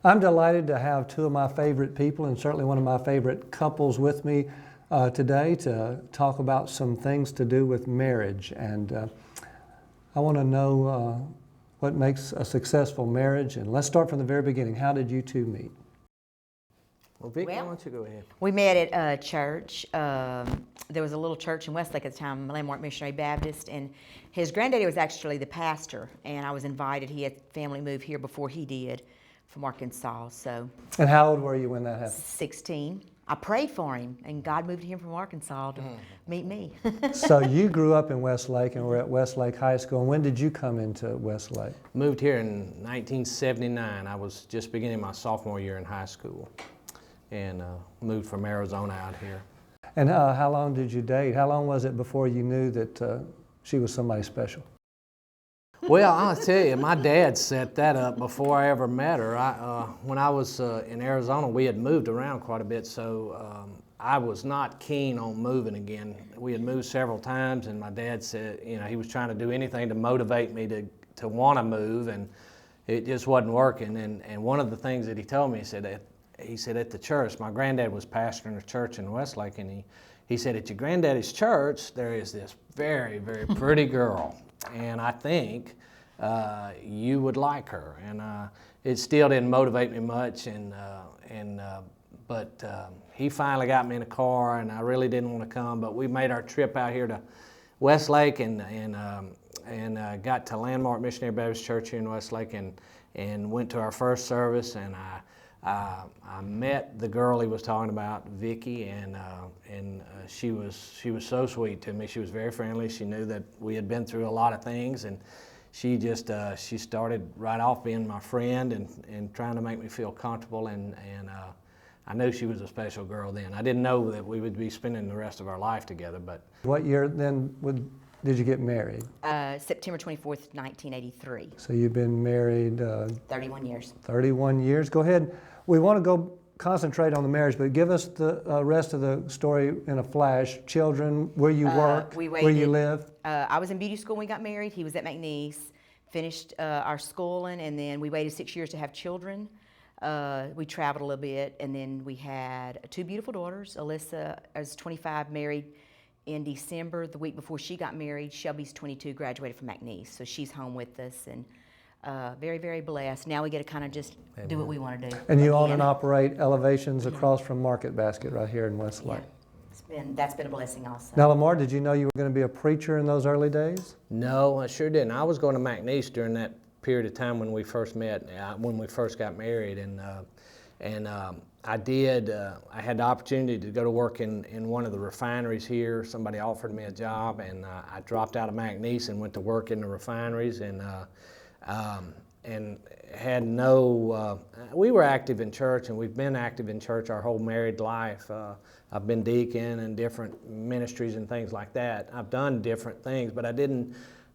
I'm delighted to have two of my favorite people and certainly one of my favorite couples with me today to talk about some things to do with marriage. And I want to know what makes a successful marriage. And let's start from the very beginning. How did you two meet? Well, Vickie, why don't you go ahead? We met at church. There was a little church in Westlake at the time, Lamar Missionary Baptist, and his granddaddy was actually the pastor, and I was invited. He had family move here before he did from Arkansas, so. And how old were you when that happened? 16. I prayed for him, and God moved him from Arkansas to meet me. So you grew up in Westlake and were at Westlake High School. And when did you come into Westlake? Moved here in 1979. I was just beginning my sophomore year in high school, and moved from Arizona out here. And how long did you date? How long was it before you knew that she was somebody special? Well, I'll tell you, my dad set that up before I ever met her. When I was in Arizona, we had moved around quite a bit, so I was not keen on moving again. We had moved several times, and my dad said, you know, he was trying to do anything to motivate me to want to move, and it just wasn't working. And one of the things that he told me, he said at the church, my granddad was pastoring a church in Westlake, and he said, at your granddaddy's church, there is this very, very pretty girl, and I think you would like her. And it still didn't motivate me much, but he finally got me in a car, and I really didn't want to come, but we made our trip out here to Westlake and got to Landmark Missionary Baptist Church here in Westlake, and went to our first service, and I met the girl he was talking about, Vickie, and she was so sweet to me. She was very friendly. She knew that we had been through a lot of things, and she just she started right off being my friend and trying to make me feel comfortable. And I knew she was a special girl then. I didn't know that we would be spending the rest of our life together. But what year then did you get married? September 24th, 1983. So you've been married 31 years. 31 years. Go ahead. We want to go concentrate on the marriage, but give us the rest of the story in a flash. Children, where you work, where you live. I was in beauty school when we got married. He was at McNeese, finished our schooling, and then we waited 6 years to have children. We traveled a little bit, and then we had two beautiful daughters. Alyssa is 25, married in December, the week before she got married. Shelby's 22, graduated from McNeese, so she's home with us, and very, very blessed. Now we get to kind of just do what we want to do. And you own and operate Elevations across from Market Basket right here in Westlake. Yeah. That's been a blessing also. Now, Lamar, did you know you were going to be a preacher in those early days? no, I sure didn't. I was going to McNeese during that period of time when we first met, when we first got married, and I did. I had the opportunity to go to work in one of the refineries here. Somebody offered me a job, and I dropped out of McNeese and went to work in the refineries, and had no. We were active in church, and we've been active in church our whole married life. I've been deacon in different ministries and things like that. I've done different things, but I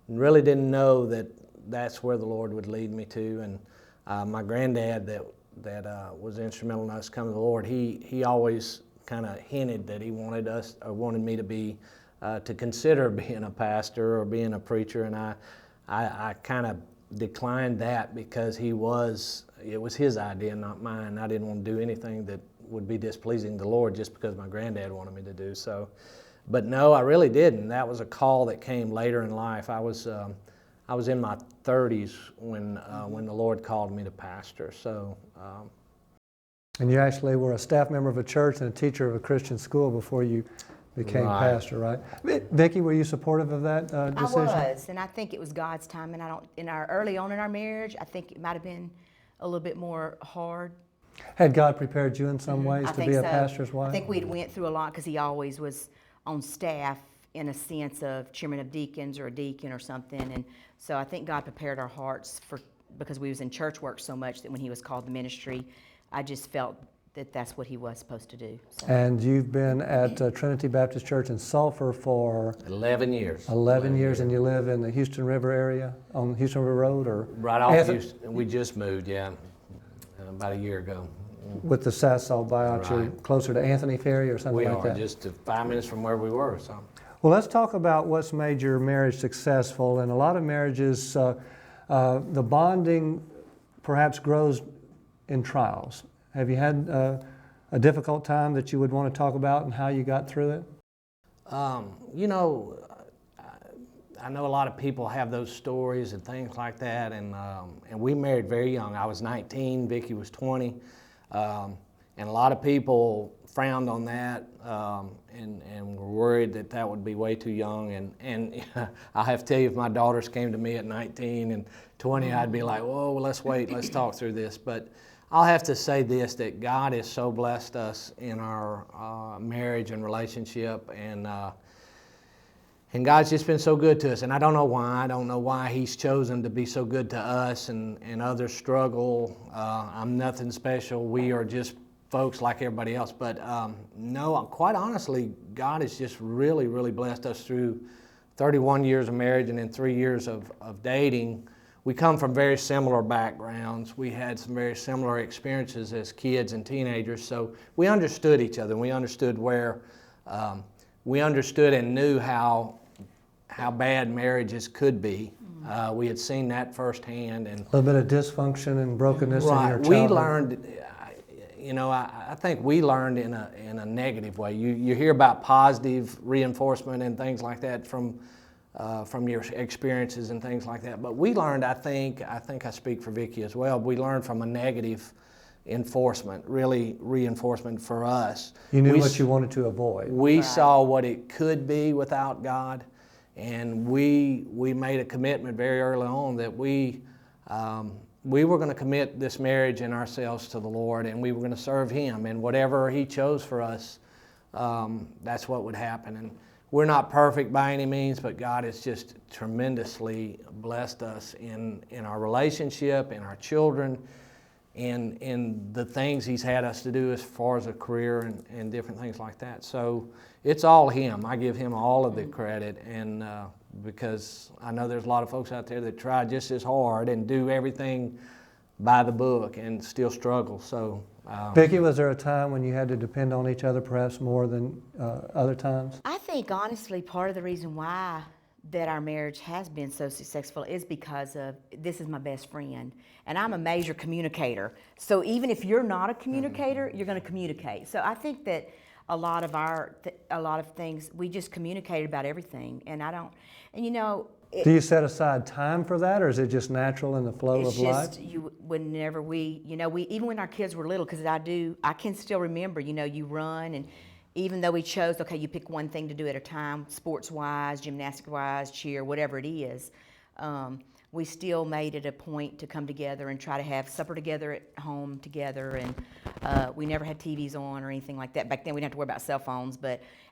really didn't know that that's where the Lord would lead me to. And my granddad that was instrumental in us coming to the Lord, he always kind of hinted that he wanted me to be to consider being a pastor or being a preacher, and I kind of declined that because it was his idea, not mine. I didn't want to do anything that would be displeasing to the Lord just because my granddad wanted me to do so. But no, I really didn't. That was a call that came later in life. I was in my 30s when the Lord called me to pastor. So. And you actually were a staff member of a church and a teacher of a Christian school before you became pastor, right? Vickie, were you supportive of that decision? I was, and I think it was God's time. And early on in our marriage, I think it might have been a little bit more hard. Had God prepared you in some ways to be a pastor's wife? I think we went through a lot because he always was on staff in a sense of chairman of deacons or a deacon or something. And so I think God prepared our hearts because we was in church work so much that when he was called to ministry, I just felt that that's what he was supposed to do. So. And you've been at Trinity Baptist Church in Sulphur for 11 years. 11 years, and you live in the Houston River area, on Houston River Road, or right off Houston. We just moved, about a year ago. With the Sassaw buyout, you're closer to Anthony Ferry or something like that? We are, just 5 minutes from where we were. So. Well, let's talk about what's made your marriage successful. In a lot of marriages, the bonding perhaps grows in trials. Have you had a difficult time that you would want to talk about and how you got through it? You know, I know a lot of people have those stories and things like that, and we married very young. I was 19, Vickie was 20, and a lot of people frowned on that and were worried that that would be way too young. And I have to tell you, if my daughters came to me at 19 and 20, I'd be like, whoa, let's wait, let's talk through this. But I'll have to say this, that God has so blessed us in our marriage and relationship, and God's just been so good to us. And I don't know why. I don't know why He's chosen to be so good to us, and others struggle. I'm nothing special. We are just folks like everybody else. But no, quite honestly, God has just really, really blessed us through 31 years of marriage and then 3 years of dating. We come from very similar backgrounds. We had some very similar experiences as kids and teenagers, so we understood each other, and we understood we understood and knew how bad marriages could be. We had seen that firsthand. And A little bit of dysfunction and brokenness in your childhood. We learned, you know, I think we learned in a negative way. You hear about positive reinforcement and things like that from your experiences and things like that. But we learned, I think I speak for Vickie as well, we learned from a negative enforcement, really reinforcement for us. You knew what you wanted to avoid. We saw what it could be without God, and we made a commitment very early on that we were going to commit this marriage and ourselves to the Lord, and we were going to serve Him, and whatever He chose for us, that's what would happen. And we're not perfect by any means, but God has just tremendously blessed us in our relationship, in our children, in the things He's had us to do as far as a career and different things like that. So it's all Him. I give Him all of the credit, and because I know there's a lot of folks out there that try just as hard and do everything by the book and still struggle. So Vickie, was there a time when you had to depend on each other perhaps more than other times? I think honestly part of the reason why that our marriage has been so successful is because of, this is my best friend, and I'm a major communicator. So even if you're not a communicator, you're going to communicate. So I think that a lot of things, we just communicated about everything, and you know. Do you set aside time for that, or is it just natural in the flow of life? It's just, whenever we, even when our kids were little, because I can still remember, you run, and even though we chose, okay, you pick one thing to do at a time, sports-wise, gymnastic-wise, cheer, whatever it is, we still made it a point to come together and try to have supper together at home together, and we never had TVs on or anything like that. Back then, we didn't have to worry about cell phones,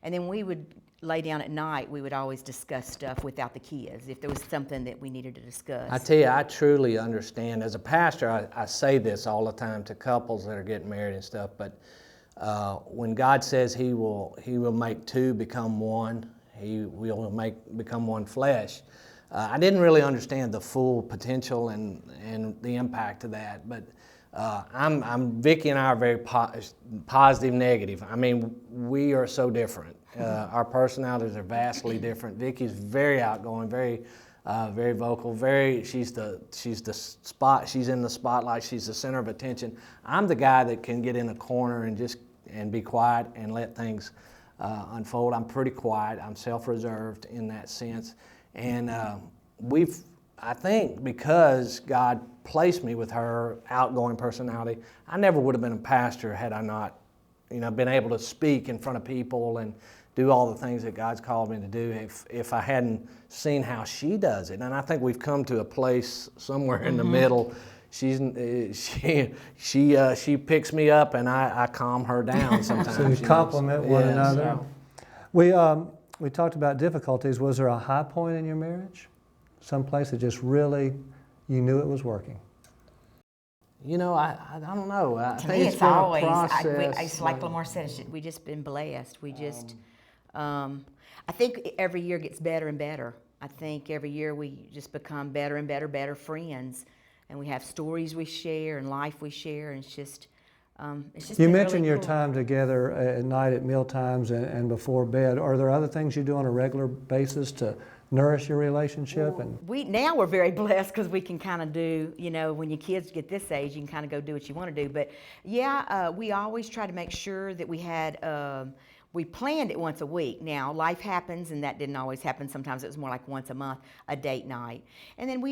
and then we would lay down at night, we would always discuss stuff without the kids, if there was something that we needed to discuss. I tell you, I truly understand. As a pastor, I say this all the time to couples that are getting married and stuff, but when God says He will make two become one, He will become one flesh. I didn't really understand the full potential and the impact of that, but Vickie and I are very positive, negative. I mean, we are so different. Our personalities are vastly different. Vickie's very outgoing, very vocal, she's in the spotlight, she's the center of attention. I'm the guy that can get in a corner and be quiet and let things unfold. I'm pretty quiet. I'm self-reserved in that sense. And I think because God placed me with her outgoing personality, I never would have been a pastor had I not, been able to speak in front of people and do all the things that God's called me to do if I hadn't seen how she does it. And I think we've come to a place somewhere in the middle. She picks me up and I calm her down sometimes. So you complement one another. So. We talked about difficulties. Was there a high point in your marriage? Some place that just really, you knew it was working? I don't know. I To think me, it's it's been always, a process. it's like Lamar said, we just been blessed. We just, I think every year gets better and better. I think every year we just become better and better friends. And we have stories we share and life we share, and it's just You been mentioned really your cool. time together at night at meal times and before bed. Are there other things you do on a regular basis to nourish your relationship? And Now we're very blessed because we can kind of do, when your kids get this age, you can kind of go do what you want to do. But yeah, we always try to make sure that we planned it once a week. Now, life happens, and that didn't always happen. Sometimes it was more like once a month, a date night. And then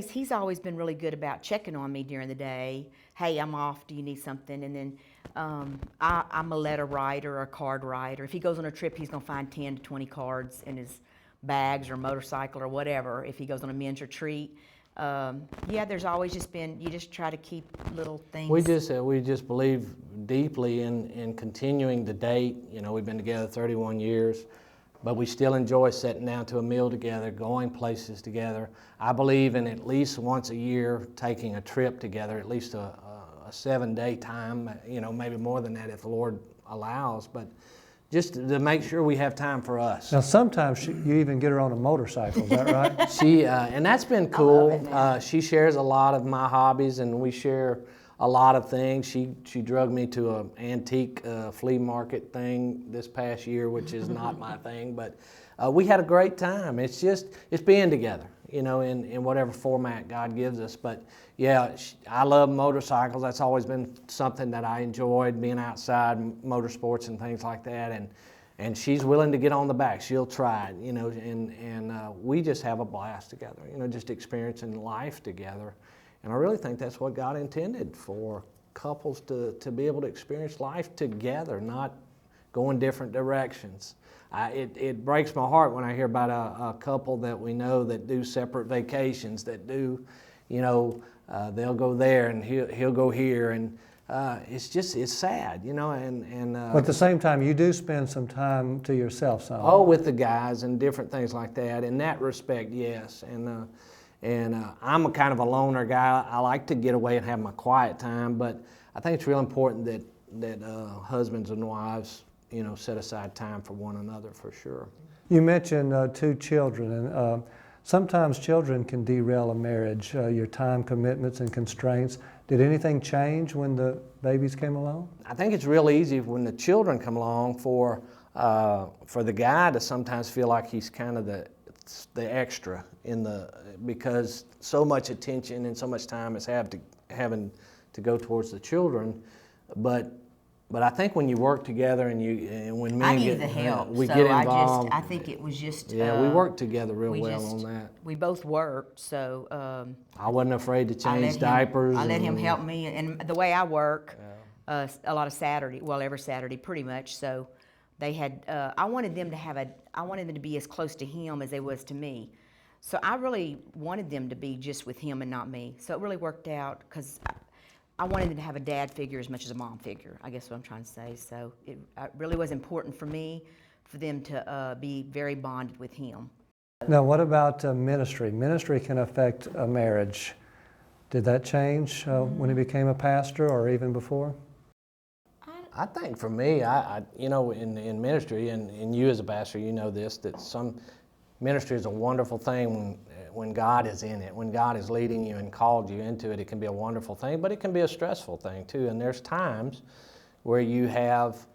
he's always been really good about checking on me during the day. Hey, I'm off. Do you need something? And then I'm a letter writer or a card writer. If he goes on a trip, he's going to find 10 to 20 cards in his bags or motorcycle or whatever. If he goes on a men's retreat, there's always just been, you just try to keep little things. We just believe deeply in continuing to date. We've been together 31 years, but we still enjoy sitting down to a meal together, going places together. I believe in at least once a year taking a trip together, at least a 7-day time, maybe more than that if the Lord allows, but just to make sure we have time for us. now, sometimes you even get her on a motorcycle. Is that right? She and that's been cool. She shares a lot of my hobbies, and we share a lot of things. She drug me to an antique flea market thing this past year, which is not my thing, but we had a great time. It's being together, in whatever format God gives us. But yeah, I love motorcycles. That's always been something that I enjoyed, being outside, motorsports and things like that. And she's willing to get on the back. She'll try it, and we just have a blast together, just experiencing life together. And I really think that's what God intended for couples to be able to experience life together, not go in different directions. It breaks my heart when I hear about a couple that we know that do separate vacations, that do, they'll go there and he'll go here, and it's sad, But at the same time, you do spend some time to yourself, son. Oh, with the guys and different things like that. In that respect, yes. And I'm a kind of a loner guy. I like to get away and have my quiet time, but I think it's real important that husbands and wives, set aside time for one another, for sure. You mentioned 2 children, and sometimes children can derail a marriage, your time commitments and constraints. Did anything change when the babies came along? I think it's real easy when the children come along for the guy to sometimes feel like he's kind of the extra because so much attention and so much time is having to go towards the children, but I think when you work together and when men I needed the help. we so get involved. I think it was just. We worked together real well on that. We both worked, so. I wasn't afraid to change diapers. I let him help me, and the way I work, a lot of Saturday, every Saturday pretty much. So, they had. I wanted them to be as close to him as they was to me. So I really wanted them to be just with him and not me. So it really worked out because I wanted them to have a dad figure as much as a mom figure, I guess what I'm trying to say. So it really was important for me for them to be very bonded with him. Now, what about ministry? Ministry can affect a marriage. Did that change when he became a pastor or even before? I think for me, in ministry, and you as a pastor, you know this, that some ministry is a wonderful thing when God is in it. When God is leading you and called you into it, it can be a wonderful thing, but it can be a stressful thing too. And there's times where you have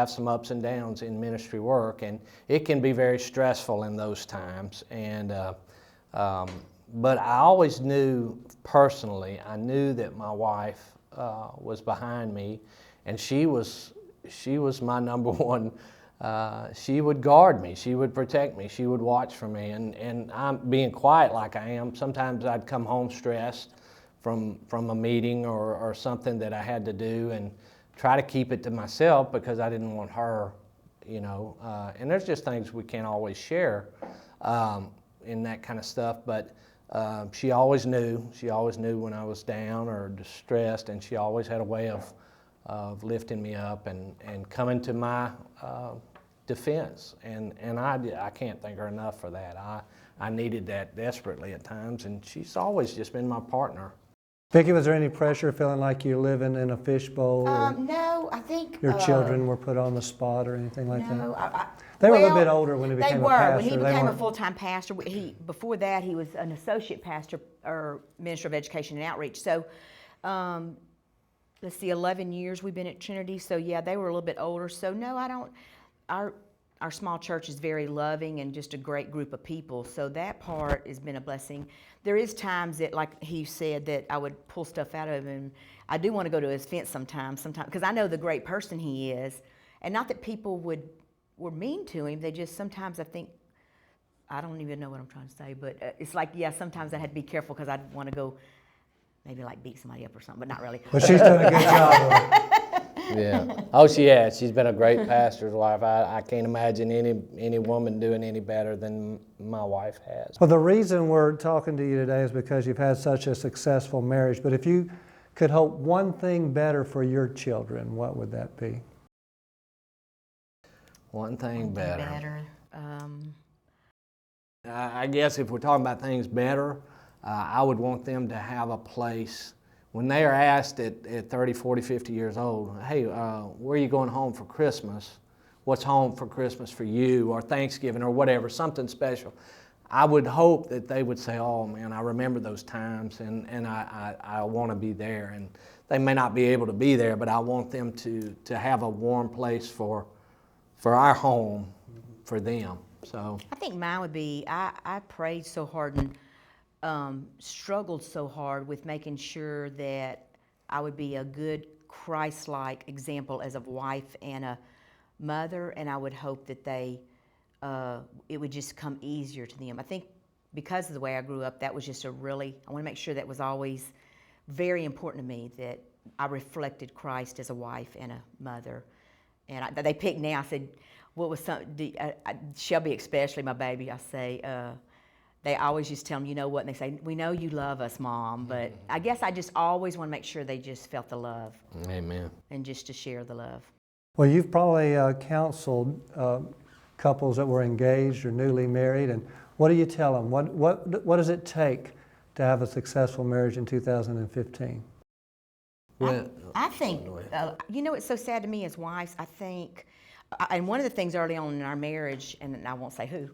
some ups and downs in ministry work, and it can be very stressful in those times. And but I always knew personally, I knew that my wife was behind me, and she was my number one. She would guard me, she would protect me, she would watch for me, and I'm being quiet like I am. Sometimes I'd come home stressed from a meeting or something that I had to do, and try to keep it to myself because I didn't want her, and there's just things we can't always share in that kind of stuff, but she always knew when I was down or distressed, and she always had a way of lifting me up and coming to my defense, and I can't thank her enough for that. I needed that desperately at times, and she's always just been my partner. Vickie, was there any pressure feeling like you're living in a fishbowl? No, I think Your children were put on the spot or anything like no, that? They were a little bit older when he became a pastor. When he became a full-time pastor. Before that, he was an associate pastor or minister of education and outreach. So, let's see, 11 years we've been at Trinity. So yeah, they were a little bit older. So no, I don't. our small church is very loving and just a great group of people. So that part has been a blessing. There is times that, like he said, that I would pull stuff out of him. I do want to go to his fence sometimes, because I know the great person he is. And not that people were mean to him. They just, sometimes I think, I don't even know what I'm trying to say, but it's like, yeah, sometimes I had to be careful because I'd want to go maybe like beat somebody up or something, but not really. Well, she's done a good job of it. Yeah. Oh, she has. She's been a great pastor's wife. I can't imagine any woman doing any better than my wife has. Well, the reason we're talking to you today is because you've had such a successful marriage. But if you could hope one thing better for your children, what would that be? One thing better. Um, I guess if we're talking about things better, I would want them to have a place when they are asked at 30, 40, 50 years old, hey, where are you going home for Christmas? What's home for Christmas for you, or Thanksgiving, or whatever, something special. I would hope that they would say, oh man, I remember those times, and I want to be there. And they may not be able to be there, but I want them to have a warm place for our home for them. So I think mine would be, I prayed so hard and struggled so hard with making sure that I would be a good Christ-like example as a wife and a mother, and I would hope that it would just come easier to them. I think because of the way I grew up, that was just I want to make sure that was always very important to me, that I reflected Christ as a wife and a mother. And they picked now, I said, what was Shelby especially, my baby, I say, they always just tell them, you know what, and they say, we know you love us, Mom, but I guess I just always want to make sure they just felt the love. Amen. And just to share the love. Well, you've probably counseled couples that were engaged or newly married, and what do you tell them? What does it take to have a successful marriage in 2015? Well, I think, you know, it's so sad to me as wives, I think, and one of the things early on in our marriage, and I won't say who,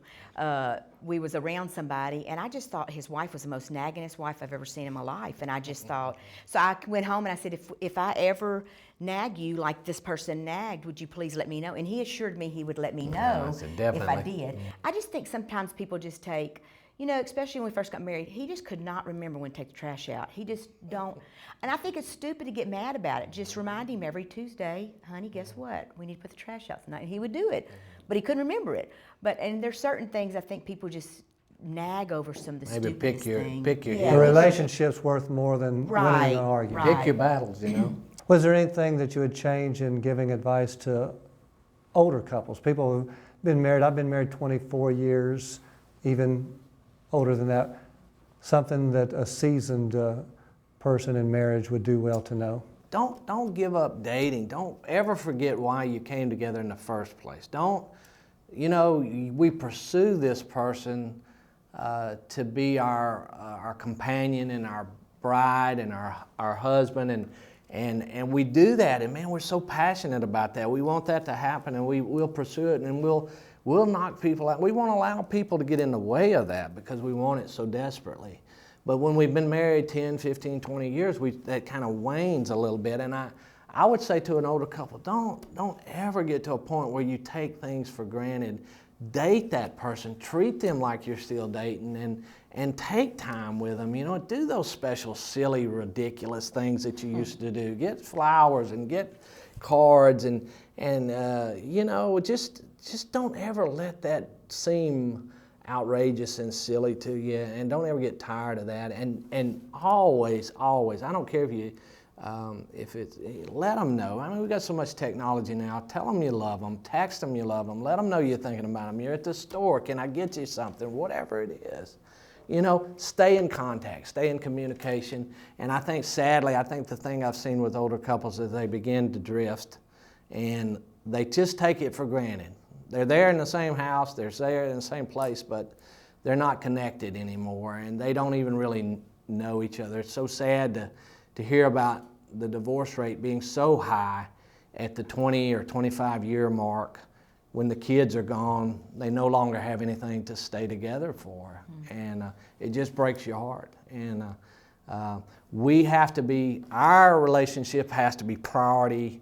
we was around somebody, and I just thought his wife was the most naggingest wife I've ever seen in my life, and I just thought, so I went home and I said, if I ever nag you like this person nagged, would you please let me know? And he assured me he would let me know I said, if definitely. I did. I just think sometimes people just take, you know, especially when we first got married, he just could not remember when to take the trash out. He just don't. And I think it's stupid to get mad about it. Just remind him every Tuesday, honey, guess what? We need to put the trash out tonight. And he would do it, but he couldn't remember it. And there's certain things I think people just nag over some of the Maybe stupidest things. pick your The relationship's worth more than winning an argument. Right. Pick your battles, you know. Was there anything that you would change in giving advice to older couples, people who've been married? I've been married 24 years, even older than that. Something that a seasoned person in marriage would do well to know. Don't give up dating. Don't ever forget why you came together in the first place. We pursue this person to be our companion and our bride and our husband, and we do that, and man, we're so passionate about that. We want that to happen, and we'll pursue it, and we'll knock people out. We won't allow people to get in the way of that because we want it so desperately. But when we've been married 10, 15, 20 years, that kind of wanes a little bit. And I would say to an older couple, don't ever get to a point where you take things for granted. Date that person, treat them like you're still dating, and take time with them. You know, do those special, silly, ridiculous things that you used to do. Get flowers and get cards, and just don't ever let that seem outrageous and silly to you, and don't ever get tired of that. And always, I don't care if it's, let them know. I mean, we've got so much technology now. Tell them you love them. Text them you love them. Let them know you're thinking about them. You're at the store. Can I get you something? Whatever it is. You know, stay in contact, stay in communication. And I think, sadly, the thing I've seen with older couples is they begin to drift, and they just take it for granted. They're there in the same house, they're there in the same place, but they're not connected anymore, and they don't even really know each other. It's so sad to hear about the divorce rate being so high at the 20 or 25 year mark. When the kids are gone, they no longer have anything to stay together for, and it just breaks your heart. And our relationship has to be priority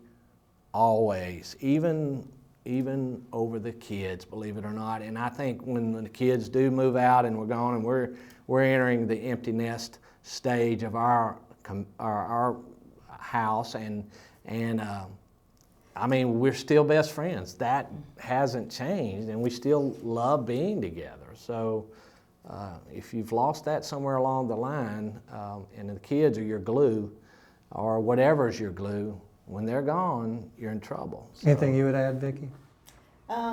always, even even over the kids, believe it or not. And I think when the kids do move out and we're gone and we're entering the empty nest stage of our house, and I mean, we're still best friends. That hasn't changed, and we still love being together. So if you've lost that somewhere along the line, and the kids are your glue, or whatever's your glue, when they're gone, you're in trouble. So, Anything you would add, Vickie?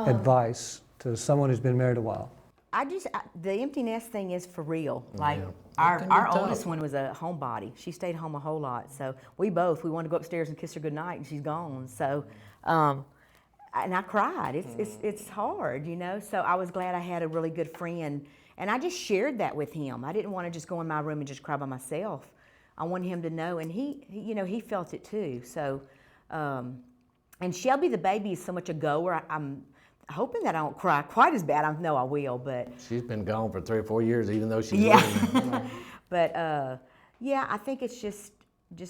Advice to someone who's been married a while. The empty nest thing is for real. Like Yeah. our, It can be our tough. oldest one was a homebody. She stayed home a whole lot. So we wanted to go upstairs and kiss her goodnight, and she's gone. So, and I cried. It's hard, you know. So I was glad I had a really good friend, and I just shared that with him. I didn't want to just go in my room and just cry by myself. I wanted him to know, and he felt it too. So, and Shelby the baby is so much a goer. I'm hoping that I don't cry quite as bad. I know I will, but She's been gone for 3 or 4 years, even though she's yeah. living. But yeah, I think it's just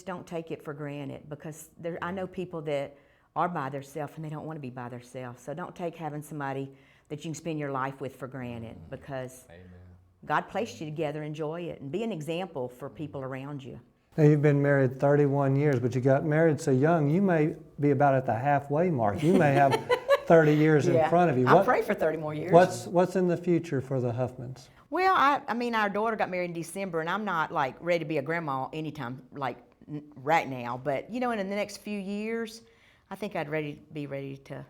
don't take it for granted, because I know people that are by themselves and they don't want to be by themselves. So don't take having somebody that you can spend your life with for granted, because God placed you together. Enjoy it and be an example for people around you. Now, you've been married 31 years, but you got married so young, you may be about at the halfway mark. You may have 30 years in front of you. I pray for 30 more years. What's in the future for the Huffmans? Well, I mean, our daughter got married in December, and I'm not like ready to be a grandma anytime like right now. But you know, in the next few years, I think I'd be ready to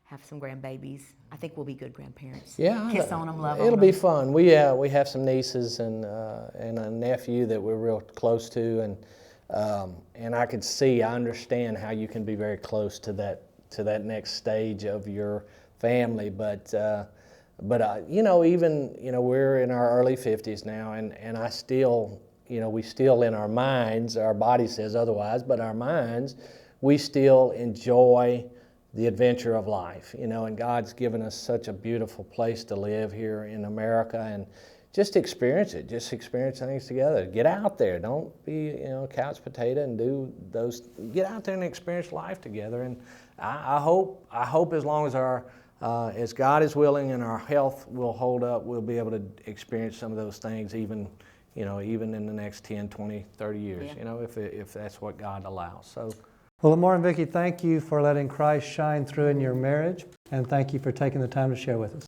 have some grandbabies. I think we'll be good grandparents. Yeah, Kiss on them, love on it'll them. be fun. We have some nieces and a nephew that we're real close to, and I understand how you can be very close to that next stage of your family, but we're in our early 50s now, and I still, we still in our minds, our body says otherwise, but our minds, we still enjoy the adventure of life, and God's given us such a beautiful place to live here in America, and just experience it. Just experience things together. Get out there. Don't be, couch potato and do those. Get out there and experience life together. And I hope as long as as God is willing and our health will hold up, we'll be able to experience some of those things even in the next 10, 20, 30 years, if that's what God allows. So. Well, Lamar and Vickie, thank you for letting Christ shine through in your marriage, and thank you for taking the time to share with us.